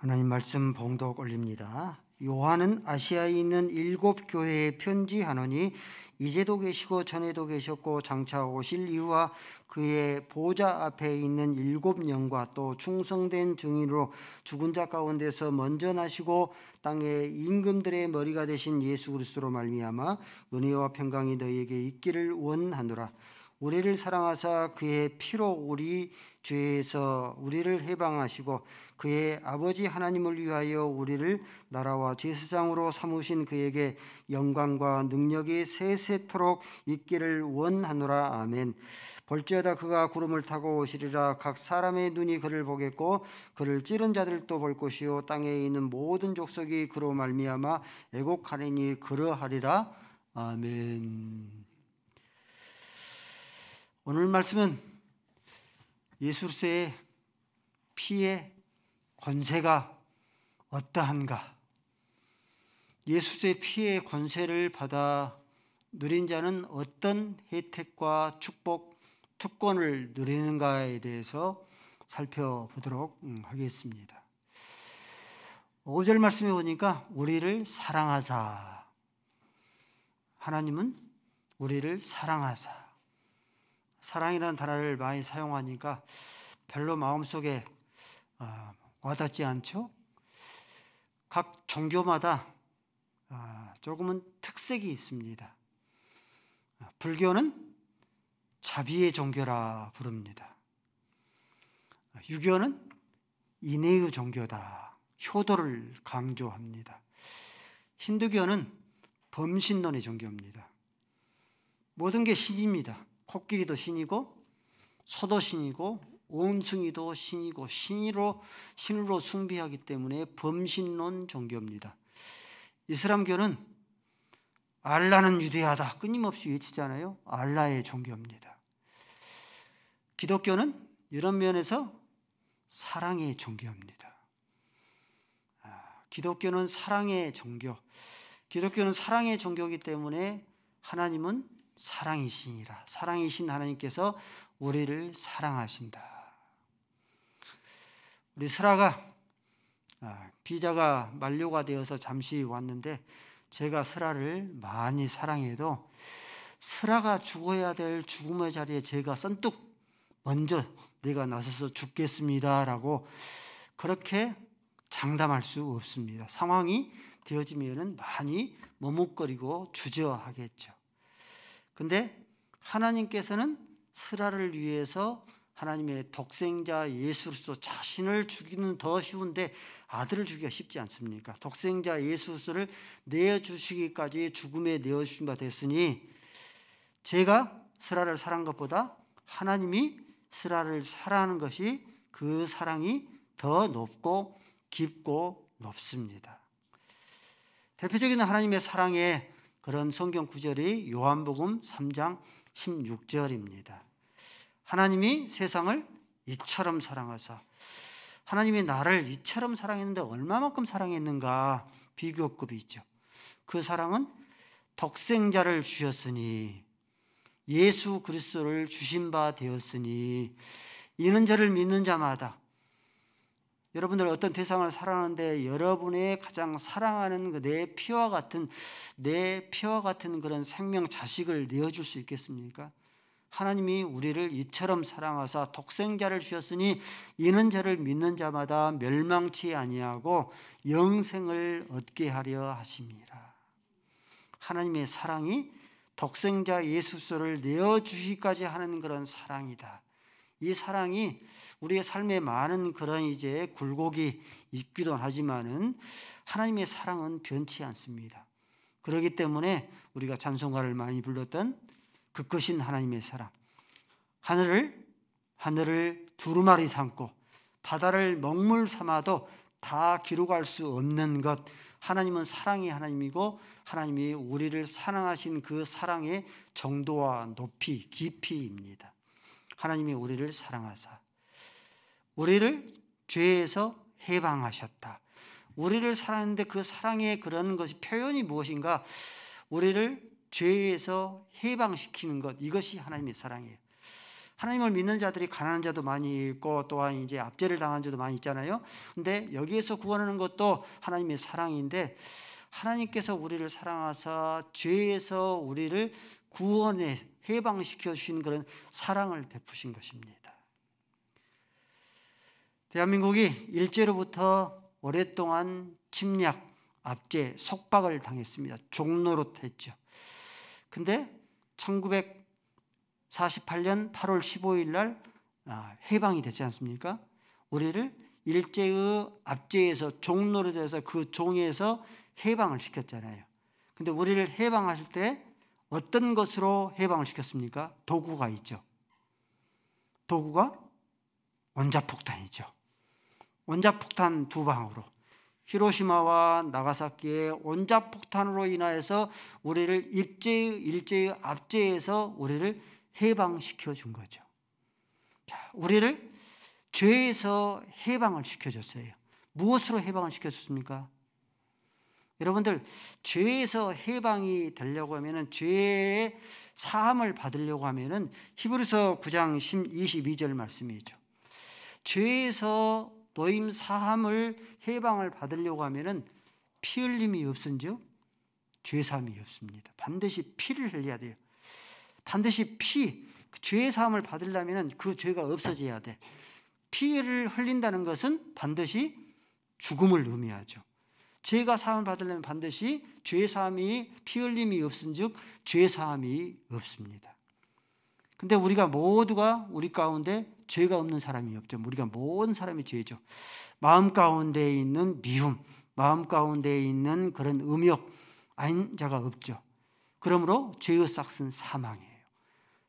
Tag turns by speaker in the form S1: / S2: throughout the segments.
S1: 하나님 말씀 봉독 올립니다. 요한은 아시아에 있는 7교회에 편지하노니 이제도 계시고 전에도 계셨고 장차 오실 이후와 그의 보좌 앞에 있는 7영과 또 충성된 증인으로 죽은 자 가운데서 먼저 나시고 땅의 임금들의 머리가 되신 예수 그리스도로 말미암아 은혜와 평강이 너희에게 있기를 원하노라. 우리를 사랑하사 그의 피로 우리 죄에서 우리를 해방하시고 그의 아버지 하나님을 위하여 우리를 나라와 제사장으로 삼으신 그에게 영광과 능력이 세세토록 있기를 원하노라. 아멘. 볼지어다 그가 구름을 타고 오시리라. 각 사람의 눈이 그를 보겠고 그를 찌른 자들도 볼 것이요 땅에 있는 모든 족속이 그로 말미암아 애곡하리니 그러하리라. 아멘. 오늘 말씀은 예수 그리스도의 피의 권세가 어떠한가? 예수 그리스도의 피의 권세를 받아 누린 자는 어떤 혜택과 축복, 특권을 누리는가에 대해서 살펴보도록 하겠습니다. 5절 말씀에 보니까 우리를 사랑하사, 하나님은 우리를 사랑하사, 사랑이라는 단어를 많이 사용하니까 별로 마음속에 와닿지 않죠? 각 종교마다 조금은 특색이 있습니다. 불교는 자비의 종교라 부릅니다. 유교는 인애의 종교다, 효도를 강조합니다. 힌두교는 범신론의 종교입니다. 모든 게 신입니다. 코끼리도 신이고 소도 신이고 원숭이도 신이고 신으로 숭배하기 때문에 범신론 종교입니다. 이슬람교는 알라는 위대하다 끊임없이 외치잖아요. 알라의 종교입니다. 기독교는 이런 면에서 사랑의 종교입니다. 기독교는 사랑의 종교. 기독교는 사랑의 종교이기 때문에 하나님은 사랑이시니라. 사랑이신 하나님께서 우리를 사랑하신다. 우리 슬아가 비자가 만료가 되어서 잠시 왔는데 제가 슬아를 많이 사랑해도 슬아가 죽어야 될 죽음의 자리에 제가 선뜻 먼저 내가 나서서 죽겠습니다라고 그렇게 장담할 수 없습니다. 상황이 되어지면 많이 머뭇거리고 주저하겠죠. 근데 하나님께서는 슬아를 위해서 하나님의 독생자 예수 그리스도 자신을 죽이는 더 쉬운데 아들을 죽이기가 쉽지 않습니까? 독생자 예수 그리스도를 내어주시기까지 죽음에 내어주신 바 됐으니 제가 슬아를 사랑한 것보다 하나님이 슬아를 사랑하는 것이 그 사랑이 더 높고 깊고 높습니다. 대표적인 하나님의 사랑의 그런 성경 구절이 요한복음 3장 16절입니다. 하나님이 세상을 이처럼 사랑하사, 하나님이 나를 이처럼 사랑했는데 얼마만큼 사랑했는가 비교급이죠. 그 사랑은 독생자를 주셨으니 예수 그리스도를 주신 바 되었으니 이는 저를 믿는 자마다, 여러분들 어떤 대상을 사랑하는데 여러분의 가장 사랑하는 내 피와 같은 그런 생명 자식을 내어줄 수 있겠습니까? 하나님이 우리를 이처럼 사랑하사 독생자를 주셨으니 이는 저를 믿는 자마다 멸망치 아니하고 영생을 얻게 하려 하심이라. 하나님의 사랑이 독생자 예수 그리스도를 내어주시기까지 하는 그런 사랑이다. 이 사랑이 우리의 삶에 많은 그런 이제 굴곡이 있기도 하지만은 하나님의 사랑은 변치 않습니다. 그렇기 때문에 우리가 찬송가를 많이 불렀던 그 크신 하나님의 사랑, 하늘을 두루마리 삼고 바다를 먹물 삼아도 다 기록할 수 없는 것, 하나님은 사랑의 하나님이고 하나님이 우리를 사랑하신 그 사랑의 정도와 높이, 깊이입니다. 하나님이 우리를 사랑하사 우리를 죄에서 해방하셨다. 우리를 사랑했는데 그 사랑의 그런 것이 표현이 무엇인가? 우리를 죄에서 해방시키는 것, 이것이 하나님의 사랑이에요. 하나님을 믿는 자들이 가난한 자도 많이 있고 또한 이제 압제를 당한 자도 많이 있잖아요. 근데 여기에서 구원하는 것도 하나님의 사랑인데 하나님께서 우리를 사랑하사 죄에서 우리를 구원해 해방시켜 주신 그런 사랑을 베푸신 것입니다. 대한민국이 일제로부터 오랫동안 침략, 압제, 속박을 당했습니다. 종노릇했죠. 근데 1948년 8월 15일 날 해방이 됐지 않습니까? 우리를 일제의 압제에서 종노릇에서 그 종에서 해방을 시켰잖아요. 근데 우리를 해방하실 때 어떤 것으로 해방을 시켰습니까? 도구가 있죠. 도구가 원자폭탄이죠. 원자폭탄 두 방으로 히로시마와 나가사키의 원자폭탄으로 인하여서 우리를 일제의 압제에서 우리를 해방시켜 준 거죠. 자, 우리를 죄에서 해방을 시켜줬어요. 무엇으로 해방을 시켜줬습니까? 여러분들, 죄에서 해방이 되려고 하면은, 죄의 사함을 받으려고 하면은 히브리서 9장 22절 말씀이죠. 죄에서 노임 사함을 해방을 받으려고 하면은 피 흘림이 없은즉 죄 사함이 없습니다. 반드시 피를 흘려야 돼요. 반드시 죄 사함을 받으려면 그 죄가 없어져야 돼. 피를 흘린다는 것은 반드시 죽음을 의미하죠. 죄가 사함을 받으려면 반드시 죄 사함이 피 흘림이 없은즉 죄 사함이 없습니다. 근데 우리가 모두가 우리 가운데 죄가 없는 사람이 없죠. 우리가 모든 사람이 죄죠. 마음 가운데 있는 미움, 마음 가운데 있는 그런 음욕 아닌 자가 없죠. 그러므로 죄의 삭은 사망이에요.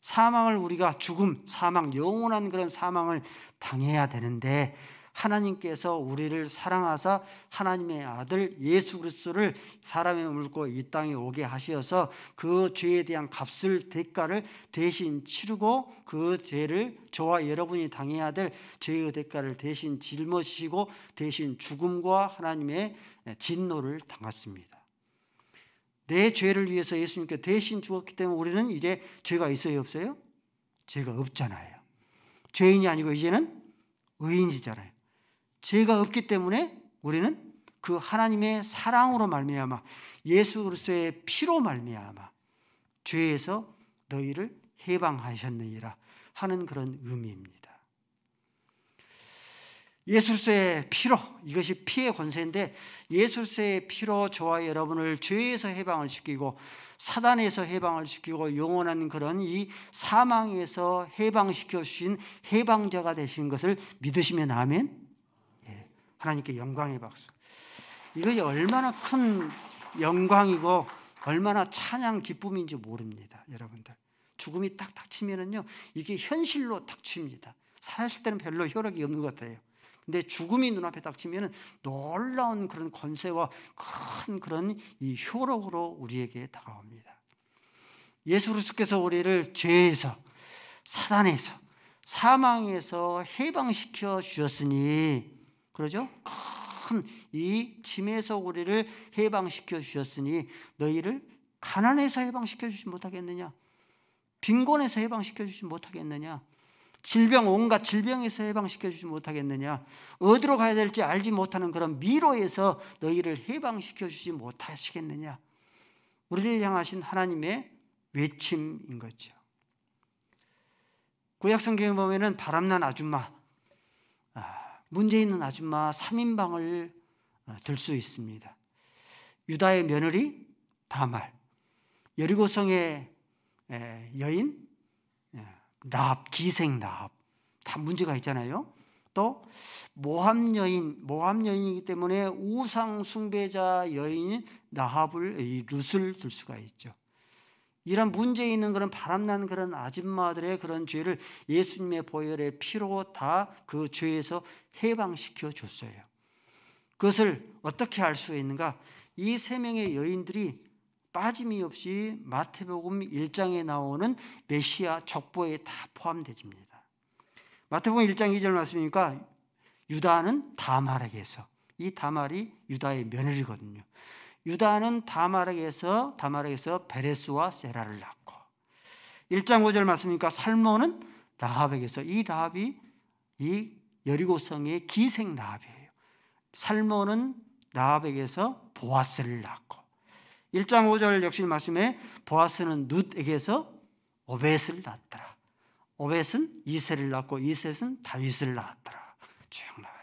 S1: 사망을 우리가 죽음, 사망, 영원한 그런 사망을 당해야 되는데 하나님께서 우리를 사랑하사 하나님의 아들 예수 그리스도를 사람의 몸을 입고 이 땅에 오게 하셔서 그 죄에 대한 값을 대가를 대신 치르고 그 죄를 저와 여러분이 당해야 될 죄의 대가를 대신 짊어지시고 대신 죽음과 하나님의 진노를 당했습니다. 내 죄를 위해서 예수님께 대신 죽었기 때문에 우리는 이제 죄가 있어요, 없어요? 죄가 없잖아요. 죄인이 아니고 이제는 의인이잖아요. 죄가 없기 때문에 우리는 그 하나님의 사랑으로 말미암아 예수 그리스도의 피로 말미암아 죄에서 너희를 해방하셨느니라 하는 그런 의미입니다. 예수 그리스도의 피로, 이것이 피의 권세인데 예수 그리스도의 피로 저와 여러분을 죄에서 해방을 시키고 사단에서 해방을 시키고 영원한 그런 이 사망에서 해방시켜 주신 해방자가 되신 것을 믿으시면 아멘. 하나님께 영광의 박수. 이것이 얼마나 큰 영광이고 얼마나 찬양 기쁨인지 모릅니다. 여러분들, 죽음이 딱 닥치면은요 이게 현실로 닥칩니다. 살았을 때는 별로 효력이 없는 것 같아요. 근데 죽음이 눈앞에 닥치면은 놀라운 그런 권세와 큰 그런 이 효력으로 우리에게 다가옵니다. 예수 그리스도께서 우리를 죄에서, 사단에서, 사망에서 해방시켜 주셨으니, 그러죠? 큰 이 짐에서 우리를 해방시켜 주셨으니 너희를 가난에서 해방시켜 주지 못하겠느냐? 빈곤에서 해방시켜 주지 못하겠느냐? 질병, 온갖 질병에서 해방시켜 주지 못하겠느냐? 어디로 가야 될지 알지 못하는 그런 미로에서 너희를 해방시켜 주지 못하시겠느냐? 우리를 향하신 하나님의 외침인 거죠. 구약 성경에 보면은 바람난 아줌마, 문제 있는 아줌마 3인방을 들 수 있습니다. 유다의 며느리 다말, 여리고성의 여인 라합, 기생 라합, 다 문제가 있잖아요. 또 모함 여인이기 때문에 우상 숭배자 여인 라합을, 이 룻을 들 수가 있죠. 이런 문제 있는 그런 바람난 그런 아줌마들의 그런 죄를 예수님의 보혈의 피로 다 그 죄에서 해방시켜 줬어요. 그것을 어떻게 알 수 있는가? 이 세 명의 여인들이 빠짐이 없이 마태복음 1장에 나오는 메시아 족보에 다 포함됩니다. 마태복음 1장 2절 말씀이니까 유다는 다말에게서, 이 다말이 유다의 며느리거든요. 유다는 다말에게서 베레스와 세라를 낳고, 1장 5절 말씀이니까 살몬은 라합에게서, 이 라합이 이 여리고성의 기생 라합이에요. 살몬은 라합에게서 보아스를 낳고, 1장 5절 역시 말씀에 보아스는 룻에게서 오벳을 낳았더라. 오벳은 이새를 낳고 이셋은 다윗을 낳았더라. 쭉 나와요.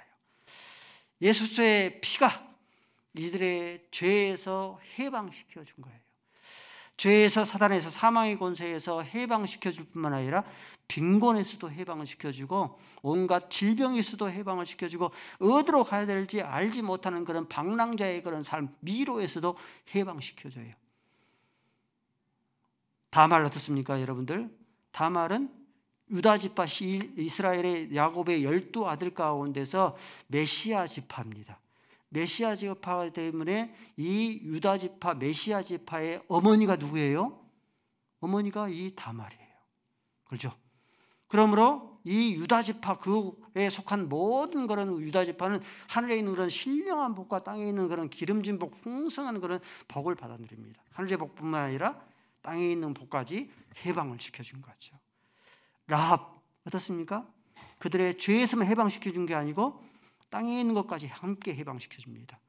S1: 예수의 피가 이들의 죄에서 해방시켜 준 거예요. 죄에서, 사단에서, 사망의 권세에서 해방시켜 줄 뿐만 아니라 빈곤에서도 해방을 시켜주고, 온갖 질병에서도 해방을 시켜주고, 어디로 가야 될지 알지 못하는 그런 방랑자의 그런 삶, 미로에서도 해방시켜줘요. 다말 어떻습니까, 여러분들? 다말은 유다 지파, 이스라엘의 야곱의 12아들 가운데서 메시아 지파입니다. 메시아 지파 때문에 이 유다 지파, 메시아 지파의 어머니가 누구예요? 어머니가 이 다말이에요. 그렇죠? 그러므로 이 유다 지파, 그에 속한 모든 그런 유다 지파는 하늘에 있는 그런 신령한 복과 땅에 있는 그런 기름진 복, 풍성한 그런 복을 받아 누립니다. 하늘의 복뿐만 아니라 땅에 있는 복까지 해방을 시켜준 거죠. 라합 어떻습니까? 그들의 죄에서만 해방시켜 준 게 아니고 땅에 있는 것까지 함께 해방시켜 줍니다.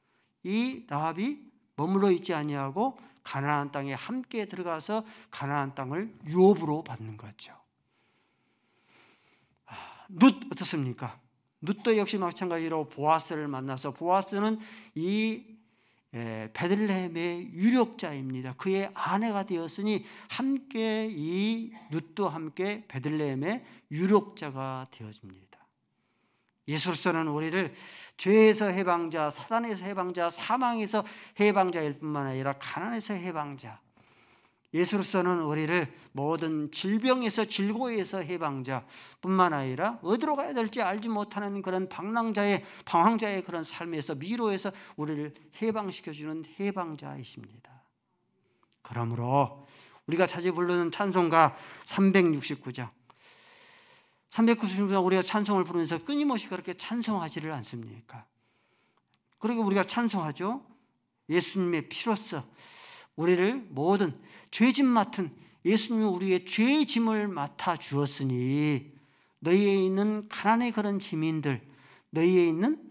S1: 이 라합이 머물러 있지 아니하고 가나안 땅에 함께 들어가서 가나안 땅을 유업으로 받는 거죠. 룻 어떻습니까? 룻도 역시 마찬가지로 보아스를 만나서, 보아스는 이 베들레헴의 유력자입니다. 그의 아내가 되었으니 함께 이 룻도 함께 베들레헴의 유력자가 되어집니다. 예수로서는 우리를 죄에서 해방자, 사단에서 해방자, 사망에서 해방자일 뿐만 아니라 가난에서 해방자, 예수로서는 우리를 모든 질병에서, 질고에서 해방자 뿐만 아니라 어디로 가야 될지 알지 못하는 그런 방랑자의, 방황자의 그런 삶에서, 미로에서 우리를 해방시켜주는 해방자이십니다. 그러므로 우리가 자주 부르는 찬송가 369장, 390장 우리가 찬송을 부르면서 끊임없이 그렇게 찬송하지를 않습니까? 그리고 우리가 찬송하죠. 예수님의 피로써 우리를 모든 죄짐 맡은, 예수님이 우리의 죄의 짐을 맡아 주었으니 너희에 있는 가난의 그런 짐인들, 너희에 있는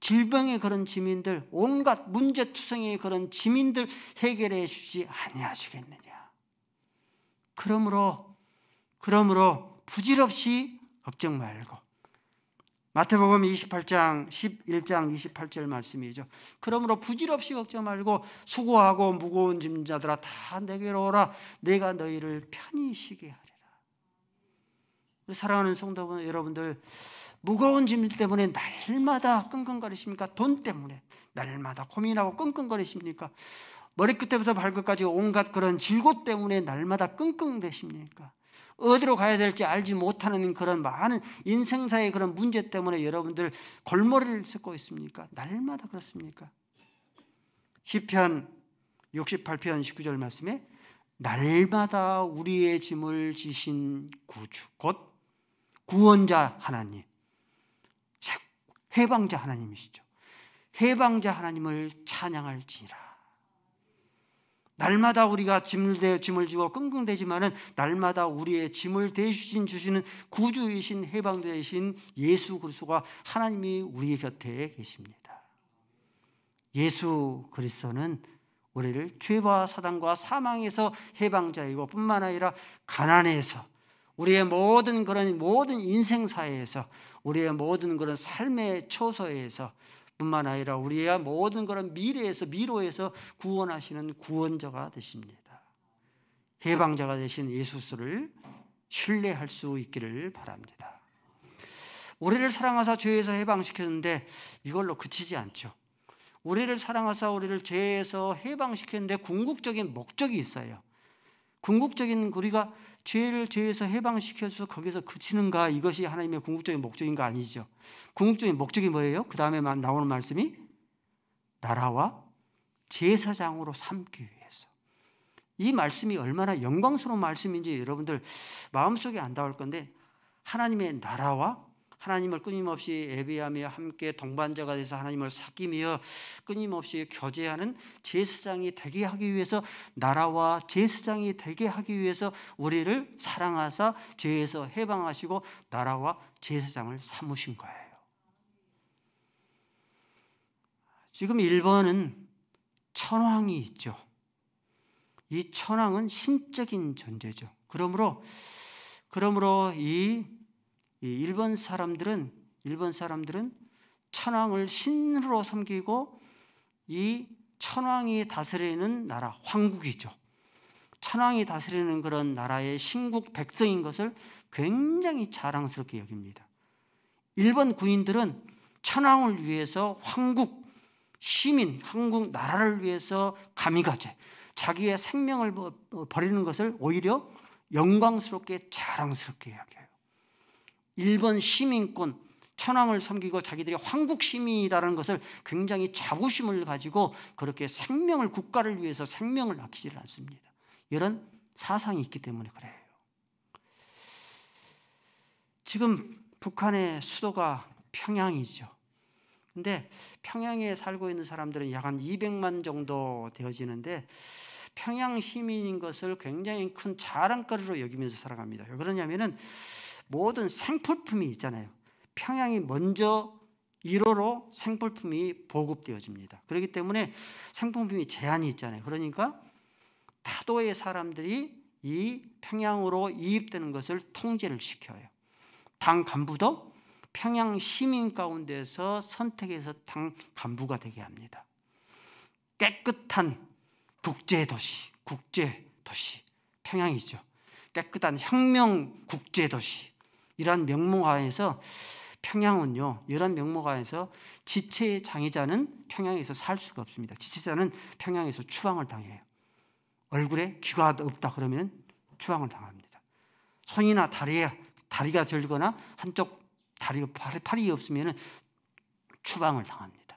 S1: 질병의 그런 짐인들, 온갖 문제투성의 그런 짐인들 해결해 주지 아니하시겠느냐. 그러므로 부질없이 걱정 말고, 마태복음 28장 11장 28절 말씀이죠. 그러므로 부질없이 걱정 말고 수고하고 무거운 짐자들아 다 내게로 오라. 내가 너희를 편히 쉬게 하리라. 사랑하는 성도 여러분들, 무거운 짐 때문에 날마다 끙끙거리십니까? 돈 때문에 날마다 고민하고 끙끙거리십니까? 머리끝부터 발끝까지 온갖 그런 질고 때문에 날마다 끙끙대십니까? 어디로 가야 될지 알지 못하는 그런 많은 인생사의 그런 문제 때문에 여러분들 골머리를 썩고 있습니까? 날마다 그렇습니까? 시편 68편 19절 말씀에 날마다 우리의 짐을 지신 구주, 곧 구원자 하나님, 해방자 하나님이시죠. 해방자 하나님을 찬양할지니라. 날마다 우리가 짐을 지고 끙끙대지만은 날마다 우리의 짐을 대주시는 구주이신, 해방되신 예수 그리스도가, 하나님이 우리 곁에 계십니다. 예수 그리스도는 우리를 죄와 사단과 사망에서 해방자이고 뿐만 아니라 가난에서, 우리의 모든 인생사에서, 우리의 모든 그런 삶의 초소에서 뿐만 아니라 우리의 모든 그런 미로에서 구원하시는 구원자가 되십니다. 해방자가 되신 예수를 신뢰할 수 있기를 바랍니다. 우리를 사랑하사 죄에서 해방시켰는데 이걸로 그치지 않죠. 우리를 사랑하사 우리를 죄에서 해방시켰는데 궁극적인 목적이 있어요. 궁극적인, 우리가 죄에서 해방시켜서 거기서 그치는가, 이것이 하나님의 궁극적인 목적인가? 아니죠. 궁극적인 목적이 뭐예요? 그 다음에 나오는 말씀이 나라와 제사장으로 삼기 위해서. 이 말씀이 얼마나 영광스러운 말씀인지 여러분들 마음속에 안 닿을 건데, 하나님의 나라와 하나님을 끊임없이 예배하며 함께 동반자가 돼서 하나님을 사귀며 끊임없이 교제하는 제사장이 되게 하기 위해서, 나라와 제사장이 되게 하기 위해서 우리를 사랑하사 죄에서 해방하시고 나라와 제사장을 삼으신 거예요. 지금 일본은 천황이 있죠. 이 천황은 신적인 존재죠. 그러므로 이 일본 사람들은 천황을 신으로 섬기고 이 천황이 다스리는 나라, 황국이죠. 천황이 다스리는 그런 나라의 신국 백성인 것을 굉장히 자랑스럽게 여깁니다. 일본 군인들은 천황을 위해서 황국, 시민, 한국 나라를 위해서 가미가제, 자기의 생명을 버리는 것을 오히려 영광스럽게 자랑스럽게 여겨요. 일본 시민권, 천황을 섬기고 자기들이 황국 시민이라는 것을 굉장히 자부심을 가지고 그렇게 생명을, 국가를 위해서 생명을 아끼지 않습니다. 이런 사상이 있기 때문에 그래요. 지금 북한의 수도가 평양이죠. 근데 평양에 살고 있는 사람들은 약 한 200만 정도 되어지는데 평양 시민인 것을 굉장히 큰 자랑거리로 여기면서 살아갑니다. 왜 그러냐면은 모든 생필품이 있잖아요. 평양이 먼저 1호로 생필품이 보급되어집니다. 그렇기 때문에 생필품이 제한이 있잖아요. 그러니까 다도의 사람들이 이 평양으로 이입되는 것을 통제를 시켜요. 당 간부도 평양 시민 가운데서 선택해서 당 간부가 되게 합니다. 깨끗한 국제도시 평양이죠. 깨끗한 혁명 국제도시, 이런 명목하에서 평양은요, 이런 명목하에서 지체의 장애자는 평양에서 살 수가 없습니다. 지체자는 평양에서 추방을 당해요. 얼굴에 귀가 없다 그러면 추방을 당합니다. 손이나 다리가 절거나 한쪽 다리가 팔이 없으면 추방을 당합니다.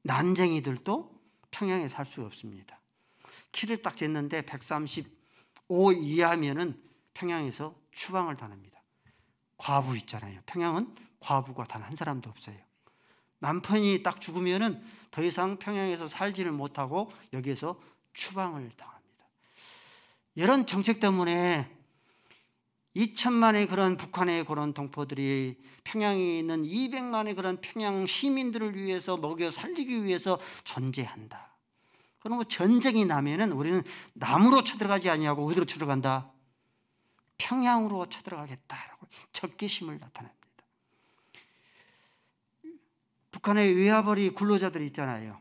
S1: 난쟁이들도 평양에 살 수가 없습니다. 키를 딱 쟀는데 135 이하면은 평양에서 추방을 당합니다. 과부 있잖아요. 평양은 과부가 단 한 사람도 없어요. 남편이 딱 죽으면은 더 이상 평양에서 살지를 못하고 여기에서 추방을 당합니다. 이런 정책 때문에 2천만의 그런 북한의 그런 동포들이 평양에 있는 200만의 그런 평양 시민들을 위해서 먹여 살리기 위해서 존재한다. 그러면 전쟁이 나면은 우리는 남으로 쳐들어가지 아니하고 어디로 쳐들어간다? 평양으로 쳐들어가겠다라고 적개심을 나타냅니다. 북한의 외화벌이 근로자들이 있잖아요.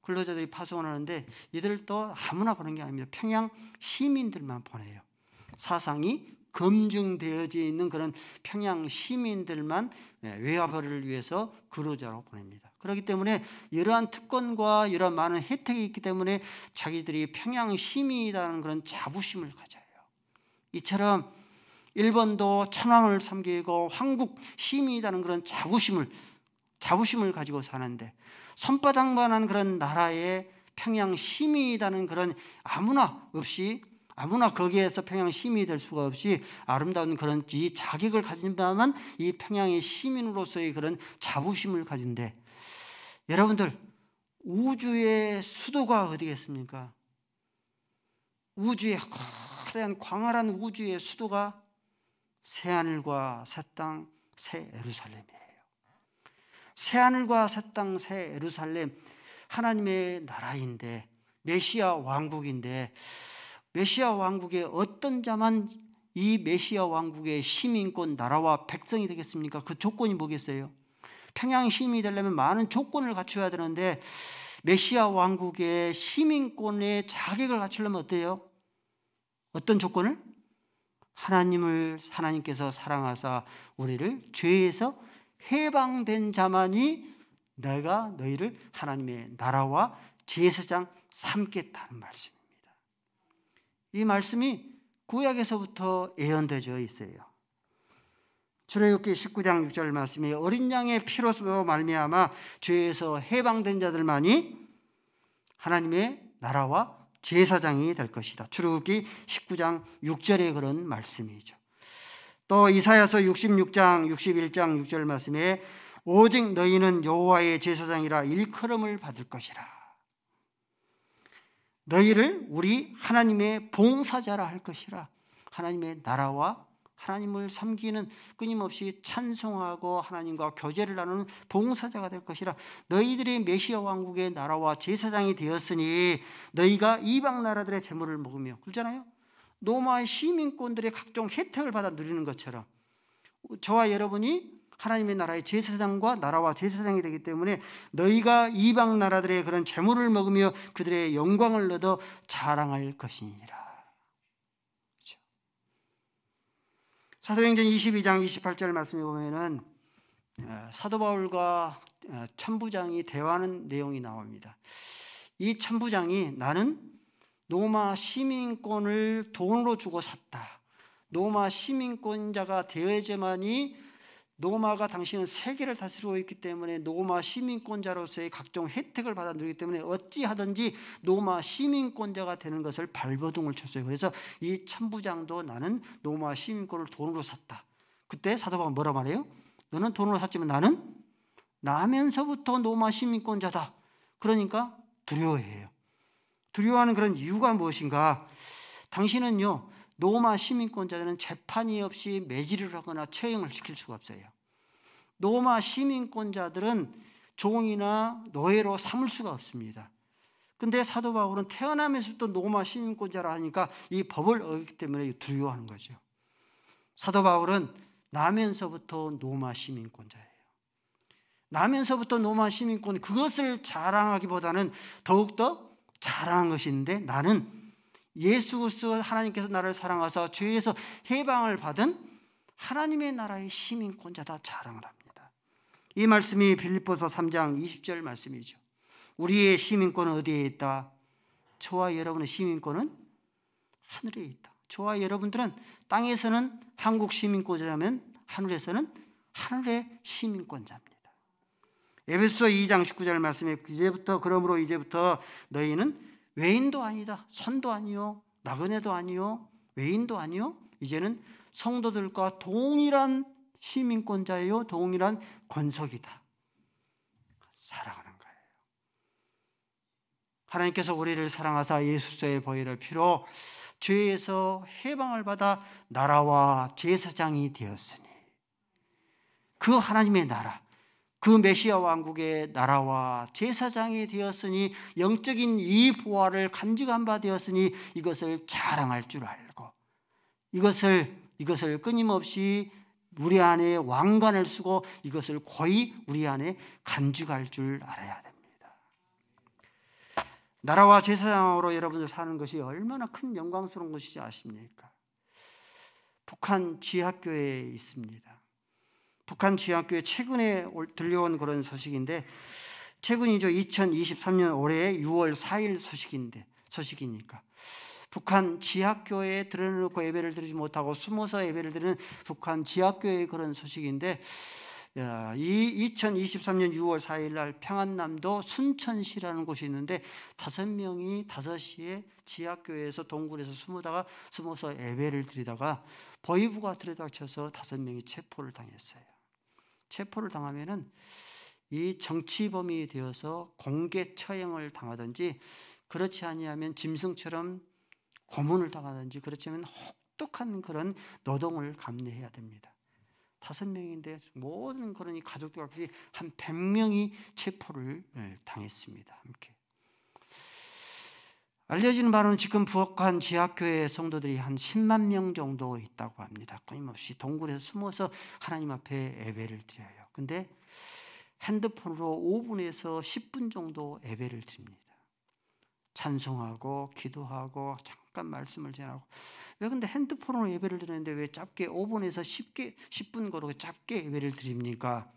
S1: 근로자들이 파송하는데 이들도 아무나 보낸 게 아닙니다. 평양 시민들만 보내요. 사상이 검증되어져 있는 그런 평양 시민들만 외화벌이를 위해서 근로자로 보냅니다. 그렇기 때문에 이러한 특권과 이러한 많은 혜택이 있기 때문에 자기들이 평양 시민이라는 그런 자부심을 가져요. 이처럼 일본도 천황을 섬기고 한국 시민이라는 그런 자부심을 가지고 사는데, 손바닥만한 그런 나라에 평양 시민이라는 그런 아무나 거기에서 평양 시민이 될 수가 없이 아름다운 그런 이 자격을 가진다면 이 평양의 시민으로서의 그런 자부심을 가진데, 여러분들 우주의 수도가 어디겠습니까? 우주의 거대한 광활한 우주의 수도가 새하늘과 새 땅 새 예루살렘이에요. 새하늘과 새 땅 새 예루살렘, 하나님의 나라인데, 메시아 왕국인데, 메시아 왕국의 어떤 자만 이 메시아 왕국의 시민권, 나라와 백성이 되겠습니까? 그 조건이 뭐겠어요? 평양 시민이 되려면 많은 조건을 갖춰야 되는데, 메시아 왕국의 시민권의 자격을 갖추려면 어때요? 어떤 조건을? 하나님께서 사랑하사 우리를 죄에서 해방된 자만이 내가 너희를 하나님의 나라와 제사장 삼겠다는 말씀입니다. 이 말씀이 구약에서부터 예언되어 있어요. 출애굽기 19장 6절 말씀이 어린 양의 피로서 말미암아 죄에서 해방된 자들만이 하나님의 나라와 제사장이 될 것이다. 출애굽기 19장 6절의 그런 말씀이죠. 또 이사야서 66장 61장 6절 말씀에 오직 너희는 여호와의 제사장이라 일컬음을 받을 것이라. 너희를 우리 하나님의 봉사자라 할 것이라. 하나님의 나라와 하나님을 섬기는, 끊임없이 찬송하고 하나님과 교제를 나누는 봉사자가 될 것이라. 너희들의 메시아 왕국의 나라와 제사장이 되었으니 너희가 이방 나라들의 재물을 먹으며, 그렇잖아요. 로마의 시민권들의 각종 혜택을 받아 누리는 것처럼 저와 여러분이 하나님의 나라의 제사장과 나라와 제사장이 되기 때문에 너희가 이방 나라들의 그런 재물을 먹으며 그들의 영광을 얻어 자랑할 것이니라. 그렇죠? 사도행전 22장 28절 말씀에 보면은 사도 바울과 천부장이 대화하는 내용이 나옵니다. 이 천부장이 나는 로마 시민권을 돈으로 주고 샀다. 로마 시민권자가 되어야지만이 로마가 당신은 세계를 다스리고 있기 때문에 로마 시민권자로서의 각종 혜택을 받아 누리기 때문에 어찌하든지 로마 시민권자가 되는 것을 발버둥을 쳤어요. 그래서 이 천부장도 나는 로마 시민권을 돈으로 샀다. 그때 사도 바울은 뭐라 말해요? 너는 돈으로 샀지만 나는 나면서부터 로마 시민권자다. 그러니까 두려워해요. 두려워하는 그런 이유가 무엇인가? 당신은요, 로마 시민권자들은 재판이 없이 매질을 하거나 처형을 시킬 수가 없어요. 로마 시민권자들은 종이나 노예로 삼을 수가 없습니다. 근데 사도 바울은 태어나면서부터 로마 시민권자라 하니까 이 법을 어겼기 때문에 두려워하는 거죠. 사도 바울은 나면서부터 로마 시민권자예요. 나면서부터 로마 시민권, 그것을 자랑하기보다는 더욱더 자랑한 것이 있는데, 나는 예수 그리스도 하나님께서 나를 사랑하사 죄에서 해방을 받은 하나님의 나라의 시민권자다 자랑을 합니다. 이 말씀이 빌립보서 3장 20절 말씀이죠. 우리의 시민권은 어디에 있다? 저와 여러분의 시민권은 하늘에 있다. 저와 여러분들은 땅에서는 한국 시민권자라면 하늘에서는 하늘의 시민권자입니다. 에베소서 2장 19절 말씀에 그러므로 이제부터 너희는 외인도 아니다. 선도 아니요, 나그네도 아니요, 외인도 아니요. 이제는 성도들과 동일한 시민권자예요. 동일한 권속이다. 사랑하는 거예요. 하나님께서 우리를 사랑하사 예수의 보혈의 피로 죄에서 해방을 받아 나라와 제사장이 되었으니, 그 하나님의 나라, 그 메시아 왕국의 나라와 제사장이 되었으니, 영적인 이 보화를 간직한 바 되었으니 이것을 자랑할 줄 알고, 이것을 끊임없이 우리 안에 왕관을 쓰고 이것을 고이 우리 안에 간직할 줄 알아야 됩니다. 나라와 제사장으로 여러분들 사는 것이 얼마나 큰 영광스러운 것이지 아십니까? 북한 지하교회에 있습니다. 북한 지하교회 최근에 들려온 그런 소식인데, 최근이죠. 2023년 올해 6월 4일 소식이니까 북한 지하교회에 들어놓고 예배를 드리지 못하고 숨어서 예배를 드리는 북한 지하교회의 그런 소식인데, 이 2023년 6월 4일 날 평안남도 순천시라는 곳이 있는데 5명이 5시에 지하교회에서 동굴에서 숨어서 예배를 드리다가 보위부가 들여닥쳐서 5명이 체포를 당했어요. 체포를 당하면은 이 정치범이 되어서 공개 처형을 당하든지, 그렇지 아니하면 짐승처럼 고문을 당하든지, 그렇지 않으면 혹독한 그런 노동을 감내해야 됩니다. 5명인데 모든 그런 가족들 앞에 한 100명이 체포를 당했습니다. 함께. 알려지는 바로는 지금 북한 지하교회 성도들이 한 10만 명 정도 있다고 합니다. 끊임없이 동굴에서 숨어서 하나님 앞에 예배를 드려요. 근데 핸드폰으로 5분에서 10분 정도 예배를 드립니다. 찬송하고 기도하고 잠깐 말씀을 전하고. 왜 근데 핸드폰으로 예배를 드리는데 왜 짧게 5분에서 10분 거로 짧게 예배를 드립니까?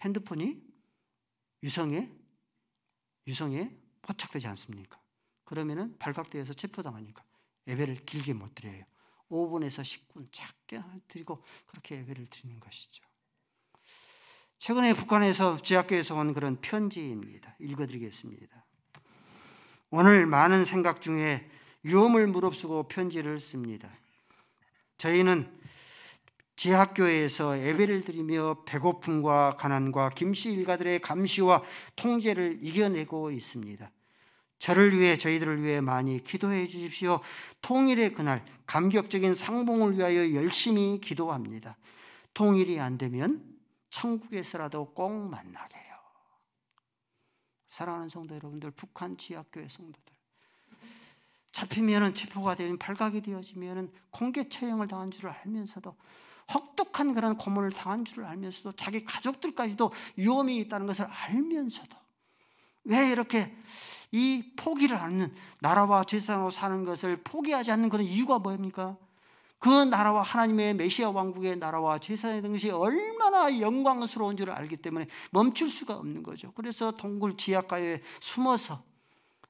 S1: 핸드폰이 유성에 포착되지 않습니까? 그러면은 발각되어서 체포당하니까 예배를 길게 못 드려요. 5분에서 10분 짧게 드리고 그렇게 예배를 드리는 것이죠. 최근에 북한에서 지하교회에서 온 그런 편지입니다. 읽어드리겠습니다. 오늘 많은 생각 중에 위험을 무릅쓰고 편지를 씁니다. 저희는 지하교회에서 예배를 드리며 배고픔과 가난과 김씨 일가들의 감시와 통제를 이겨내고 있습니다. 저를 위해, 저희들을 위해 많이 기도해 주십시오. 통일의 그날 감격적인 상봉을 위하여 열심히 기도합니다. 통일이 안 되면 천국에서라도 꼭 만나게 해요. 사랑하는 성도 여러분들, 북한 지하교회 성도들, 잡히면은 체포가 되면 발각이 되어지면은 공개 처형을 당한 줄을 알면서도, 혹독한 그런 고문을 당한 줄을 알면서도, 자기 가족들까지도 위험이 있다는 것을 알면서도 왜 이렇게 이 포기를 하는, 나라와 제사장으로 사는 것을 포기하지 않는 그런 이유가 뭡니까? 그 나라와 하나님의 메시아 왕국의 나라와 제사장이 된 것이 얼마나 영광스러운 줄을 알기 때문에 멈출 수가 없는 거죠. 그래서 동굴 지하가에 숨어서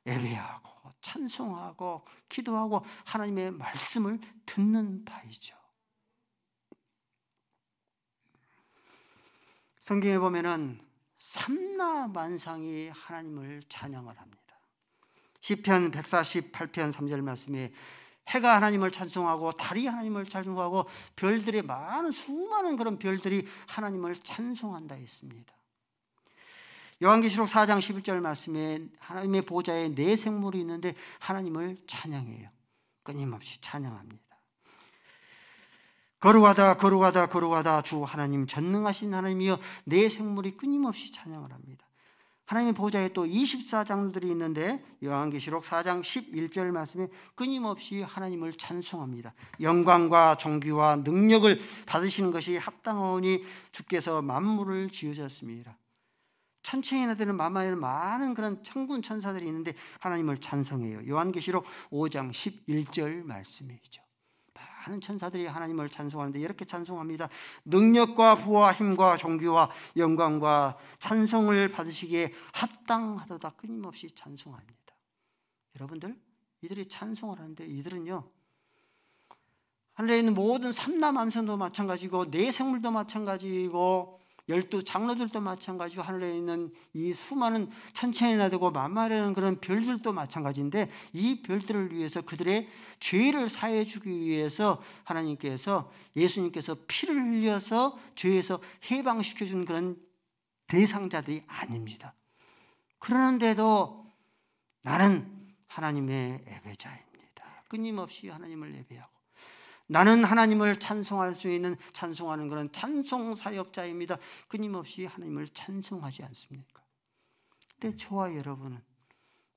S1: 예배하고 찬송하고 기도하고 하나님의 말씀을 듣는 바이죠. 성경에 보면은 삼라 만상이 하나님을 찬양을 합니다. 시편 148편 3절 말씀에 해가 하나님을 찬송하고 달이 하나님을 찬송하고 별들의 많은 수많은 그런 별들이 하나님을 찬송한다 했습니다. 요한계시록 4장 11절 말씀에 하나님의 보좌에 네 생물이 있는데 하나님을 찬양해요. 끊임없이 찬양합니다. 거룩하다 거룩하다 거룩하다 주 하나님 전능하신 하나님이여, 네 생물이 끊임없이 찬양을 합니다. 하나님의 보좌에 또 24장들이 있는데 요한계시록 4장 11절 말씀에 끊임없이 하나님을 찬송합니다. 영광과 존귀와 능력을 받으시는 것이 합당하오니 주께서 만물을 지으셨습니다. 천체인에 되는 만만한 많은 그런 천군 천사들이 있는데 하나님을 찬송해요. 요한계시록 5장 11절 말씀이죠. 많은 천사들이 하나님을 찬송하는데 이렇게 찬송합니다. 능력과 부와 힘과 존귀와 영광과 찬송을 받으시기에 합당하도다 끊임없이 찬송합니다. 여러분들, 이들이 찬송을 하는데 이들은요, 하늘에 있는 모든 삼라만성도 마찬가지고 네 생물도 마찬가지고 12장로들도 마찬가지고 하늘에 있는 이 수많은 천천히나 되고 만만한 그런 별들도 마찬가지인데, 이 별들을 위해서, 그들의 죄를 사해 주기 위해서 하나님께서, 예수님께서 피를 흘려서 죄에서 해방시켜 준 그런 대상자들이 아닙니다. 그러는데도 나는 하나님의 예배자입니다. 끊임없이 하나님을 예배하고 나는 하나님을 찬송할 수 있는, 찬송하는 그런 찬송 사역자입니다. 끊임없이 하나님을 찬송하지 않습니까? 근데 저와 여러분은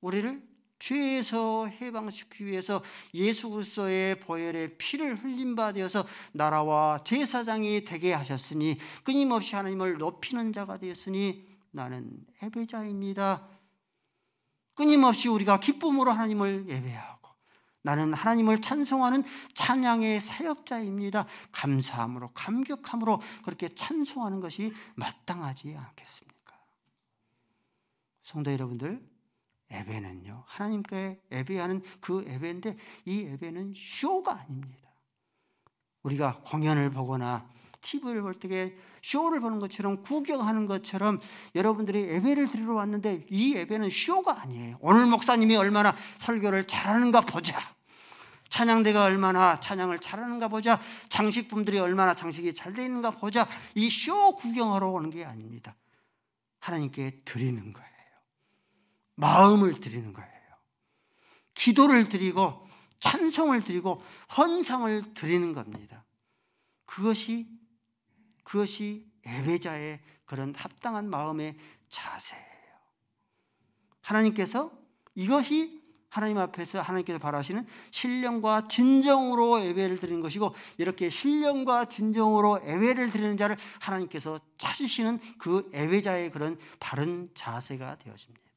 S1: 우리를 죄에서 해방시키기 위해서 예수 그리스도의 보혈의 피를 흘린 바 되어서 나라와 제사장이 되게 하셨으니, 끊임없이 하나님을 높이는 자가 되었으니 나는 예배자입니다. 끊임없이 우리가 기쁨으로 하나님을 예배하고 나는 하나님을 찬송하는 찬양의 사역자입니다. 감사함으로, 감격함으로 그렇게 찬송하는 것이 마땅하지 않겠습니까? 성도 여러분들, 예배는요, 하나님께 예배하는 그 예배인데 이 예배는 쇼가 아닙니다. 우리가 공연을 보거나 TV를 볼 때 쇼를 보는 것처럼, 구경하는 것처럼 여러분들이 예배를 드리러 왔는데 이 예배는 쇼가 아니에요. 오늘 목사님이 얼마나 설교를 잘하는가 보자, 찬양대가 얼마나 찬양을 잘하는가 보자, 장식품들이 얼마나 장식이 잘 되어 있는가 보자, 이 쇼 구경하러 오는 게 아닙니다. 하나님께 드리는 거예요. 마음을 드리는 거예요. 기도를 드리고 찬송을 드리고 헌상을 드리는 겁니다. 그것이 예배자의 그런 합당한 마음의 자세예요. 하나님께서, 이것이 하나님 앞에서 하나님께서 바라시는 신령과 진정으로 예배를 드리는 것이고, 이렇게 신령과 진정으로 예배를 드리는 자를 하나님께서 찾으시는 그 예배자의 그런 바른 자세가 되어집니다.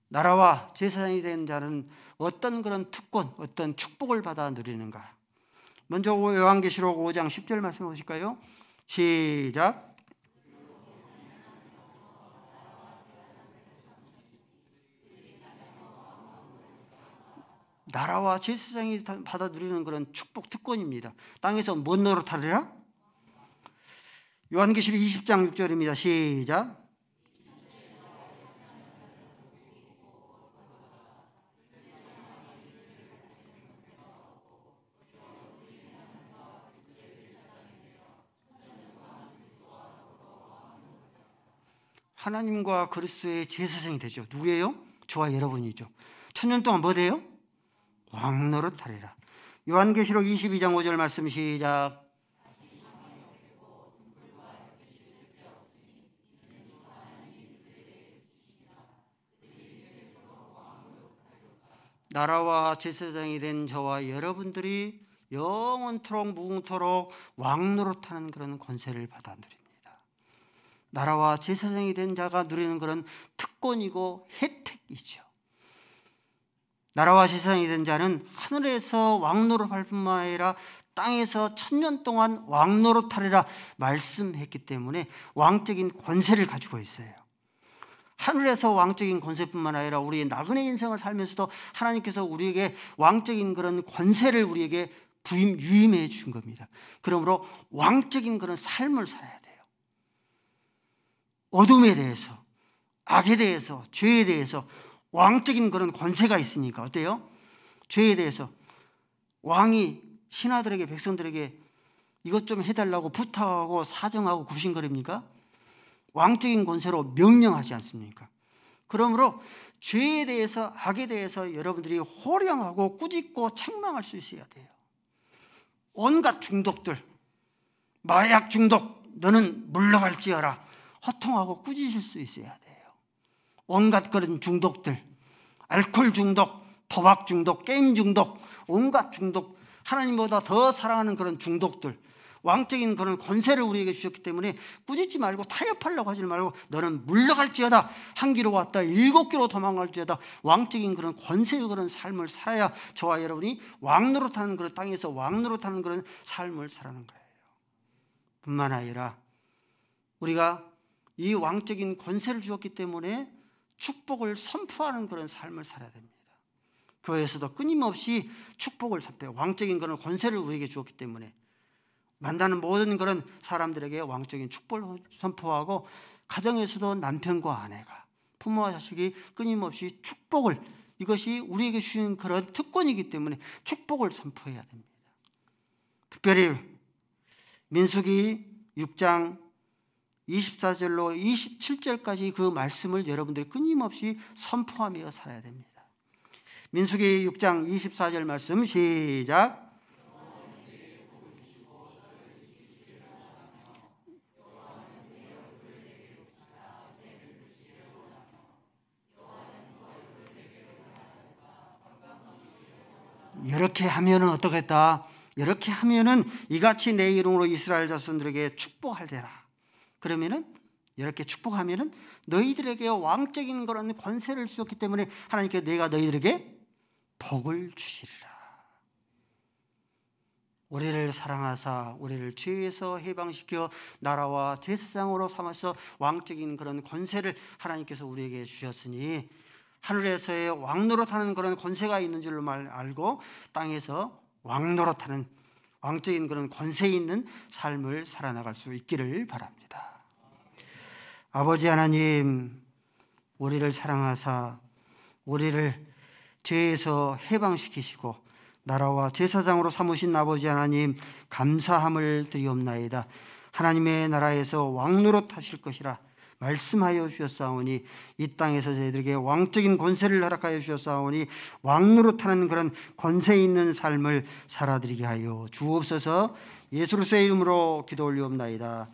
S1: 나라와 제사장이 된 자는 어떤 그런 특권, 어떤 축복을 받아 누리는가? 먼저 요한계시록 5장 10절 말씀 보실까요? 시작. 나라와 제사장이 받아 누리는 그런 축복, 특권입니다. 땅에서 뭔 노릇하리라? 요한계시록 20장 6절입니다. 시작. 하나님과 그리스도의 제사장이 되죠. 누구예요? 저와 여러분이죠. 천년 동안 뭐 돼요? 왕노릇하리라. 요한계시록 22장 5절 말씀 시작. 나라와 제사장이 된 저와 여러분들이 영원토록 무궁토록 왕노릇하는 그런 권세를 받아 누립니다. 나라와 제사장이 된 자가 누리는 그런 특권이고 혜택이죠. 나라와 제사장이 된 자는 하늘에서 왕노릇할 뿐만 아니라 땅에서 천년 동안 왕노릇하리라 말씀했기 때문에 왕적인 권세를 가지고 있어요. 하늘에서 왕적인 권세뿐만 아니라 우리의 나그네 인생을 살면서도 하나님께서 우리에게 왕적인 그런 권세를 우리에게 유임해 주신 겁니다. 그러므로 왕적인 그런 삶을 살아야 돼요. 어둠에 대해서, 악에 대해서, 죄에 대해서 왕적인 그런 권세가 있으니까 어때요? 죄에 대해서 왕이 신하들에게, 백성들에게 이것 좀 해달라고 부탁하고 사정하고 굽신거립니까? 왕적인 권세로 명령하지 않습니까? 그러므로 죄에 대해서, 악에 대해서 여러분들이 호령하고 꾸짖고 책망할 수 있어야 돼요. 온갖 중독들, 마약 중독, 너는 물러갈지어라 호통하고 꾸짖을 수 있어야 돼요. 온갖 그런 중독들, 알코올 중독, 도박 중독, 게임 중독, 온갖 중독, 하나님보다 더 사랑하는 그런 중독들, 왕적인 그런 권세를 우리에게 주셨기 때문에 꾸짖지 말고 타협하려고 하지 말고 너는 물러갈지어다, 한 길로 왔다 7길로 도망갈지어다 왕적인 그런 권세의 그런 삶을 살아야 저와 여러분이 왕노릇하는 그런 땅에서 왕노릇하는 그런 삶을 살아가는 거예요. 뿐만 아니라 우리가 이 왕적인 권세를 주었기 때문에 축복을 선포하는 그런 삶을 살아야 됩니다. 교회에서도 끊임없이 축복을 선포해요. 왕적인 그런 권세를 우리에게 주었기 때문에 만나는 모든 그런 사람들에게 왕적인 축복을 선포하고 가정에서도 남편과 아내가, 부모와 자식이 끊임없이 축복을, 이것이 우리에게 주신 그런 특권이기 때문에 축복을 선포해야 됩니다. 특별히 민수기 6장 24절로 27절까지 그 말씀을 여러분들이 끊임없이 선포하며 살아야 됩니다. 민수기 6장 24절 말씀 시작. 이렇게 하면은 어떻겠다? 이렇게 하면은 이같이 내 이름으로 이스라엘 자손들에게 축복할되라. 그러면은 이렇게 축복하면은 너희들에게 왕적인 그런 권세를 주었기 때문에 하나님께 내가 너희들에게 복을 주시리라. 우리를 사랑하사 우리를 죄에서 해방시켜 나라와 제사장으로 삼아서 왕적인 그런 권세를 하나님께서 우리에게 주셨으니 하늘에서의 왕노릇하는 그런 권세가 있는 줄로 알고 땅에서 왕노릇하는 왕적인 그런 권세 있는 삶을 살아나갈 수 있기를 바랍니다. 아버지 하나님, 우리를 사랑하사 우리를 죄에서 해방시키시고 나라와 제사장으로 삼으신 아버지 하나님 감사함을 드리옵나이다. 하나님의 나라에서 왕노릇 하실 것이라 말씀하여 주셨사오니 이 땅에서 저희들에게 왕적인 권세를 허락하여 주셨사오니 왕노릇하는 그런 권세 있는 삶을 살아드리게 하여 주옵소서. 예수 그리스도의 이름으로 기도 올리옵나이다.